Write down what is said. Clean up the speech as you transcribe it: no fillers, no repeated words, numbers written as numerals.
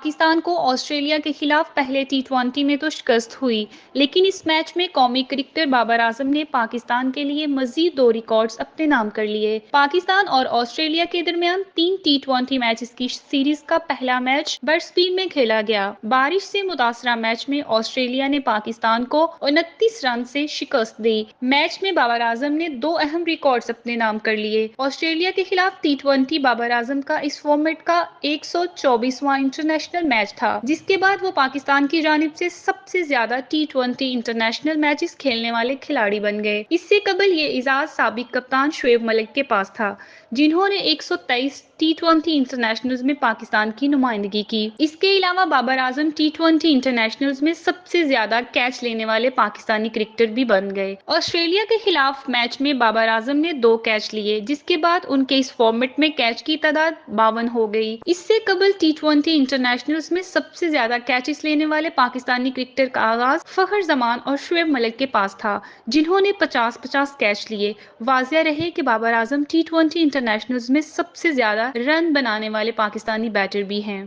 پاکستان کو آسٹریلیا کے خلاف پہلے ٹی20 میں تو شکست ہوئی، لیکن اس میچ میں قومی کرکٹر بابر اعظم نے پاکستان کے لیے مزید 2 ریکارڈز اپنے نام کر لیے۔ پاکستان اور آسٹریلیا کے درمیان 3 ٹی20 میچز کی سیریز کا پہلا میچ برسبین میں کھیلا گیا۔ بارش سے متاثرہ میچ میں آسٹریلیا نے پاکستان کو 29 رن سے شکست دی۔ میچ میں بابر اعظم نے 2 اہم ریکارڈز اپنے نام کر لیے۔ آسٹریلیا کے خلاف ٹی20 بابر اعظم کا اس فارمیٹ کا 124واں انٹرنیشنل میچ تھا، جس کے بعد وہ پاکستان کی جانب سے سب سے زیادہ ٹی20 انٹرنیشنل میچز کھیلنے والے کھلاڑی بن گئے۔ اس سے قبل یہ اعزاز سابق کپتان شعیب ملک کے پاس تھا، جنہوں نے 123 ٹی20 انٹرنیشنلز میں پاکستان کی نمائندگی کی۔ اس کے علاوہ بابر اعظم ٹی20 انٹرنیشنلز میں سب سے زیادہ کیچ لینے والے پاکستانی کرکٹر بھی بن گئے۔ آسٹریلیا کے خلاف میچ میں بابر اعظم نے 2 کیچ لیے، جس کے بعد ان کے اس فارمیٹ میں کیچ کی تعداد 52 ہو گئی۔ اس سے قبل ٹی20 انٹرنیشنلز میں سب سے زیادہ کیچز لینے والے پاکستانی کرکٹر کا آغاز فخر زمان اور شعیب ملک کے پاس تھا، جنہوں نے 50 کیچ لیے۔ واضح رہے کہ بابر اعظم ٹی20 انٹرنیشنلز میں سب سے زیادہ رن بنانے والے پاکستانی بیٹر بھی ہیں۔